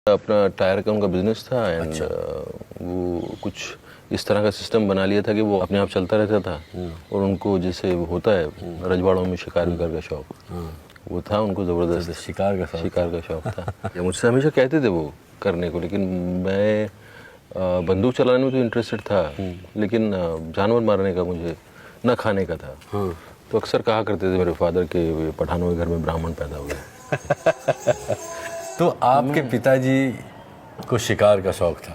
अपना टायर का उनका बिजनेस था एंड वो कुछ इस तरह का सिस्टम बना लिया था कि वो अपने आप चलता रहता था और उनको जैसे होता है रजवाड़ों में शिकार विकार का शौक वो था उनको ज़बरदस्त शिकार का शौक था। या मुझसे हमेशा कहते थे वो करने को, लेकिन मैं बंदूक चलाने में तो इंटरेस्टेड था लेकिन जानवर मारने का मुझे न खाने का था। तो अक्सर कहा करते थे मेरे फादर के पठानों के घर में ब्राह्मण पैदा हुए। तो आपके पिताजी को शिकार का शौक था,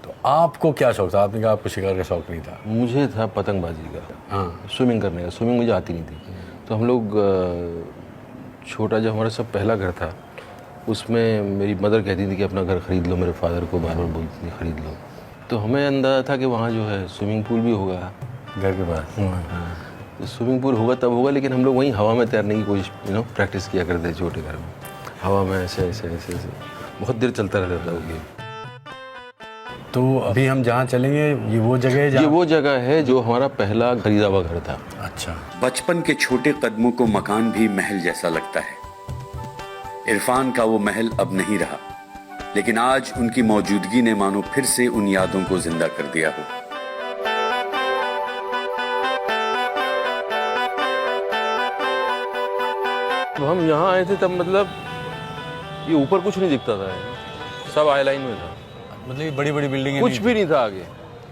तो आपको क्या शौक था? आपने कहा आपको शिकार का शौक नहीं था। मुझे था पतंगबाजी का, स्विमिंग करने का। स्विमिंग मुझे आती नहीं थी, तो हम लोग छोटा जब हमारा सब पहला घर था उसमें मेरी मदर कहती थी कि अपना घर ख़रीद लो, मेरे फादर को बार बार बोलती थी ख़रीद लो। तो हमें अंदाज़ा था कि वहाँ जो है स्विमिंग पूल भी होगा घर के पास। तो स्विमिंग पूल होगा तब होगा, लेकिन हम लोग वहीं हवा में तैरने की कोशिश प्रैक्टिस किया करते थे छोटे घर में। हवा में ऐसे ऐसे ऐसे ऐसे बहुत देर चलता रहता था वो गेम। तो अभी हम जहाँ चलेंगे ये वो जगह है? ये वो जगह है जो हमारा पहला खरीदा हुआ घर था। अच्छा। बचपन के छोटे कदमों को मकान भी महल जैसा लगता है। इरफान का वो महल अब नहीं रहा, लेकिन आज उनकी मौजूदगी ने मानो फिर से उन यादों को जिंदा कर दिया हो। तो हम यहाँ आए थे तब मतलब ये ऊपर कुछ नहीं दिखता था, सब आई लाइन में था। मतलब ये बड़ी बड़ी बिल्डिंग कुछ भी नहीं था आगे।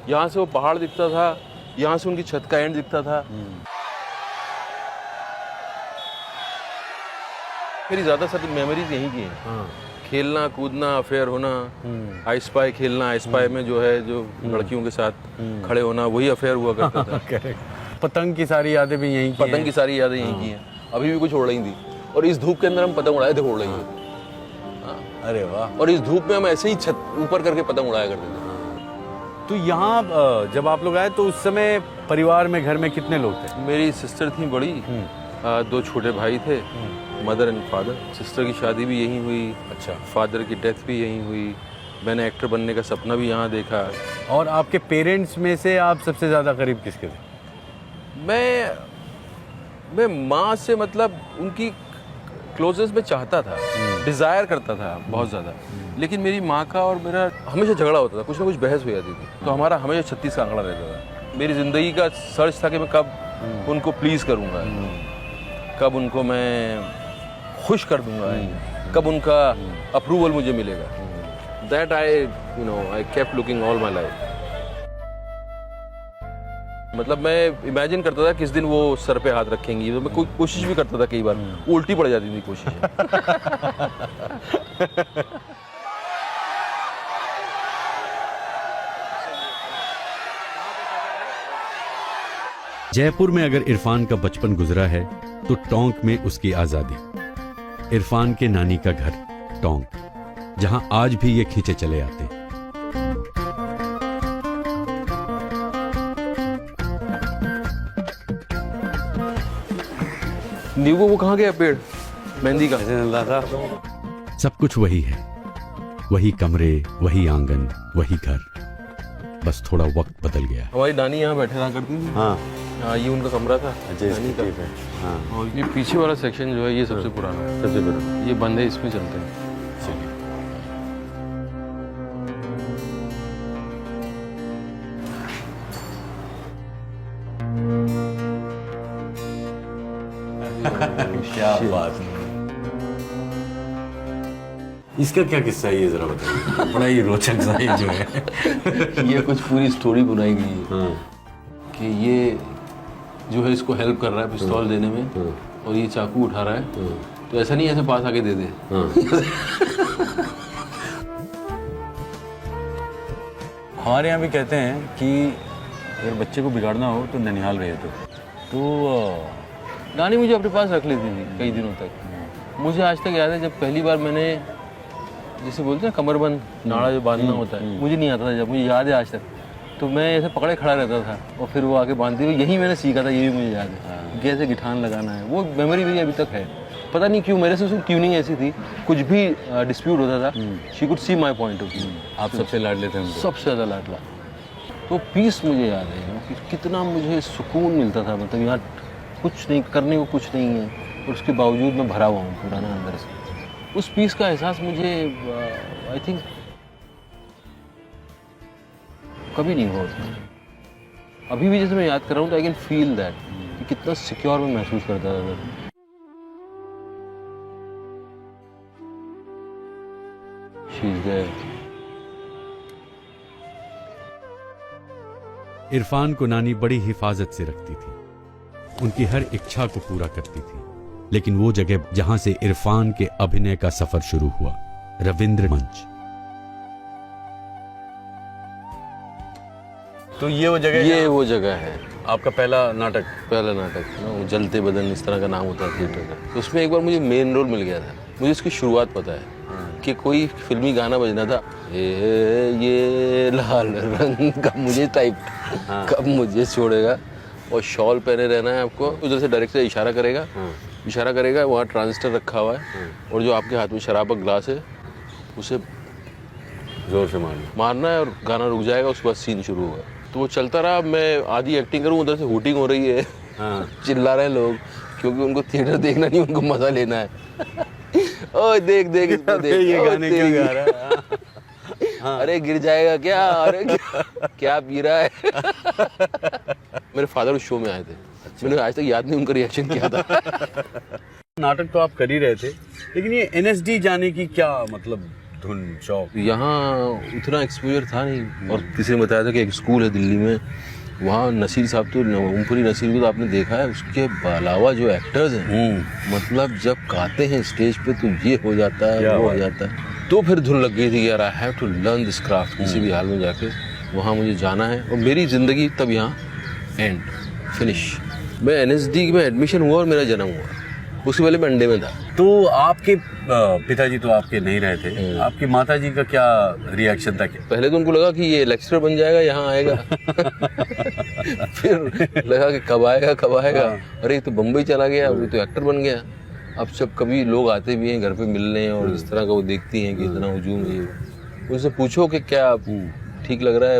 यहाँ से वो पहाड़ दिखता था, यहाँ से उनकी छत का एंड दिखता था। मेरी ज़्यादा सारी मेमोरीज यहीं की हैं। खेलना कूदना, अफेयर होना, आइस पाई खेलना। आइस पाई में जो है जो लड़कियों के साथ खड़े होना, वही अफेयर हुआ करता था। पतंग की सारी यादें भी यहीं की पतंग की सारी यादें यहीं की हैं। अभी भी कुछ उड़ रही थी और इस धूप के अंदर हम पतंग उड़ाए थे, उड़ रही थी। अरे वाह। और इस धूप में हम ऐसे ही छत ऊपर करके पतंग उड़ाया करते थे। तो यहाँ जब आप लोग आए तो उस समय परिवार में घर में कितने लोग थे? मेरी सिस्टर थी बड़ी, दो छोटे भाई थे, मदर एंड फादर। सिस्टर की शादी भी यहीं हुई। अच्छा। फादर की डेथ भी यहीं हुई। मैंने एक्टर बनने का सपना भी यहाँ देखा। और आपके पेरेंट्स में से आप सबसे ज़्यादा करीब किसके थे? मैं माँ से मतलब उनकी क्लोजेस्ट में चाहता था, डिज़ायर करता था बहुत ज़्यादा। लेकिन मेरी माँ का और मेरा हमेशा झगड़ा होता था, कुछ ना कुछ बहस हो जाती थी। तो हमारा हमेशा 36 का आंकड़ा रहता था। मेरी ज़िंदगी का सर्च था कि मैं कब उनको प्लीज़ करूँगा, कब उनको मैं खुश कर दूँगा, कब उनका अप्रूवल मुझे मिलेगा। That I kept looking all my life. मतलब मैं इमेजिन करता था किस दिन वो सर पे हाथ रखेंगी। तो मैं कोशिश भी करता था, कई बार उल्टी पड़ जाती थी कोशिश। जयपुर में अगर इरफान का बचपन गुजरा है तो टोंक में उसकी आजादी। इरफान के नानी का घर टोंक, जहां आज भी ये खींचे चले आते। नींबू वो कहाँ गया पेड़ मेहंदी का? सब कुछ वही है, वही कमरे, वही आंगन, वही घर, बस थोड़ा वक्त बदल गया। हमारी नानी यहाँ बैठे रहा करती थी। हाँ, ये उनका कमरा था नानी का। हाँ। और ये पीछे वाला सेक्शन जो है ये सबसे पुराना है, सबसे पुराना। ये बंद है, इसमें चलते हैं। क्या बात है। इसका क्या किस्सा है ये जरा बताइए। बड़ा ही रोचक सा ये जो है। ये कुछ पूरी स्टोरी बनाई गई है कि ये जो है इसको हेल्प कर रहा है पिस्तौल देने में और ये चाकू उठा रहा है। तो ऐसा नहीं ऐसे पास आके दे दे। हमारे यहाँ भी कहते हैं कि अगर बच्चे को बिगाड़ना हो तो ननिहाल रहे तो नानी मुझे अपने पास रख लेती थी कई दिनों तक। मुझे आज तक याद है जब पहली बार मैंने, जैसे बोलते हैं कमरबंद नाड़ा जो बांधना होता है, मुझे नहीं आता था जब, मुझे याद है आज तक। तो मैं ऐसे पकड़े खड़ा रहता था और फिर वो आके बांधती हुई, यही मैंने सीखा था, ये भी मुझे याद है। कैसे गिठान लगाना है, वो मेमोरी मेरी अभी तक है। पता नहीं क्यों मेरे से उसकी ट्यूनिंग ऐसी थी, कुछ भी डिस्प्यूट होता था, she could see my point of view. आप सबसे लाडले थे उनको? सबसे ज़्यादा लाडला। तो पीस मुझे याद है कि कितना मुझे सुकून मिलता था। मतलब यार कुछ नहीं करने को, कुछ नहीं है, और उसके बावजूद मैं भरा हुआ हूँ पुराना अंदर से। उस पीस का एहसास मुझे आई थिंक कभी नहीं हुआ उसमें। अभी भी जैसे मैं याद कर रहा हूँ तो आई कैन फील दैट कि कितना सिक्योर मैं महसूस करता था। She is there. इरफान को नानी बड़ी हिफाजत से रखती थी, उनकी हर इच्छा को पूरा करती थी। लेकिन वो जगह जहां से इरफान के अभिनय का सफर शुरू हुआ, रविंद्र मंच। तो ये वो जगह ये वो जगह है। आपका पहला नाटक? पहला नाटक ना, वो जलते बदन इस तरह का नाम होता है थिएटर का। तो उसमें एक बार मुझे मेन रोल मिल गया था। मुझे इसकी शुरुआत पता है कि कोई फिल्मी गाना बजना था, ये लाल रंग का मुझे टाइप, कब मुझे छोड़ेगा, और शॉल पहने रहना है आपको। उधर से डायरेक्टर इशारा करेगा, वहाँ ट्रांजिस्टर रखा हुआ है, और जो आपके हाथ में शराब का ग्लास है उसे जोर से मारना है, और गाना रुक जाएगा, उसके बाद सीन शुरू होगा। तो वो चलता रहा, मैं आधी एक्टिंग करूँ, उधर से हूटिंग हो रही है, चिल्ला रहे हैं लोग, क्योंकि उनको थिएटर देखना नहीं, उनको मजा लेना है। ओ देख इसको देख, ये गाने क्यों गा रहा है? अरे गिर जाएगा क्या, अरे क्या पी रहा है। मेरे फादर उस शो में आए थे, मैंने आज तक याद नहीं उनका रिएक्शन क्या था। नाटक तो आप कर ही रहे थे, लेकिन ये एनएसडी जाने की क्या मतलब धुन, शौक? यहाँ उतना एक्सपोजर था नहीं, और किसी ने बताया था कि एक स्कूल है दिल्ली में, वहाँ नसीर साहब तो, ओमपुरी नसीर को तो आपने देखा है, उसके अलावा जो एक्टर्स हैं, मतलब जब गाते हैं स्टेज पे तो ये हो जाता है, वो हो जाता है। तो फिर धुन लग गई थी यार, I have to learn this craft, किसी भी हाल में जाके वहाँ मुझे जाना है। और मेरी ज़िंदगी तब यहाँ एंड फिनिश। मैं एनएसडी में एडमिशन हुआ और मेरा जन्म हुआ, उससे पहले मैं अंडे में था। तो आपके पिताजी तो आपके नहीं रहे थे, आपकी माताजी का क्या रिएक्शन था? क्या पहले तो उनको लगा कि ये लेक्चरर बन जाएगा, यहाँ आएगा। फिर लगा कि कब आएगा, अरे तो बम्बई चला गया, वो तो एक्टर बन गया। अब जब कभी लोग आते भी हैं घर पे मिलने, और इस तरह का वो देखती हैं कि इतना हुजूम है, उनसे पूछो कि क्या ठीक लग रहा है,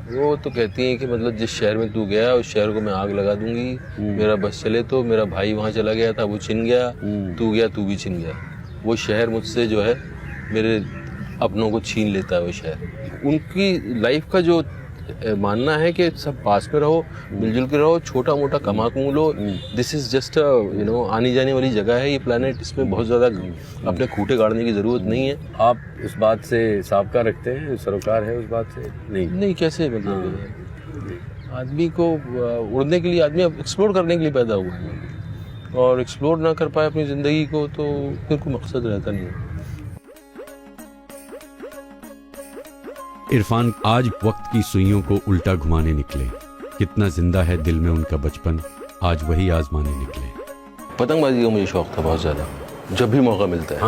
वो तो कहती हैं कि मतलब जिस शहर में तू गया उस शहर को मैं आग लगा दूंगी, मेरा बस चले तो। मेरा भाई वहाँ चला गया था, वो छिन गया, तू गया, तू भी छिन गया। वो शहर मुझसे जो है मेरे अपनों को छीन लेता है वो शहर। उनकी लाइफ का जो मानना है कि सब पास में रहो, मिलजुल के रहो, छोटा मोटा कमा लो, दिस इज जस्ट आने जाने वाली जगह है ये प्लेनेट, इसमें बहुत ज़्यादा अपने खूंटे गाड़ने की ज़रूरत नहीं है। आप इस बात से साबका रखते हैं, सरोकार है उस बात से? नहीं, कैसे? मतलब आदमी को उड़ने के लिए, आदमी एक्सप्लोर करने के लिए पैदा हुआ है, और एक्सप्लोर ना कर पाए अपनी ज़िंदगी को तो फिर कोई मकसद रहता नहीं है। इरफान आज वक्त की सुइयों को उल्टा घुमाने निकले। कितना जिंदा है दिल में उनका बचपन, आज वही आजमाने निकले। पतंगबाजी का मुझे शौक था बहुत ज़्यादा, जब भी मौका मिलता है।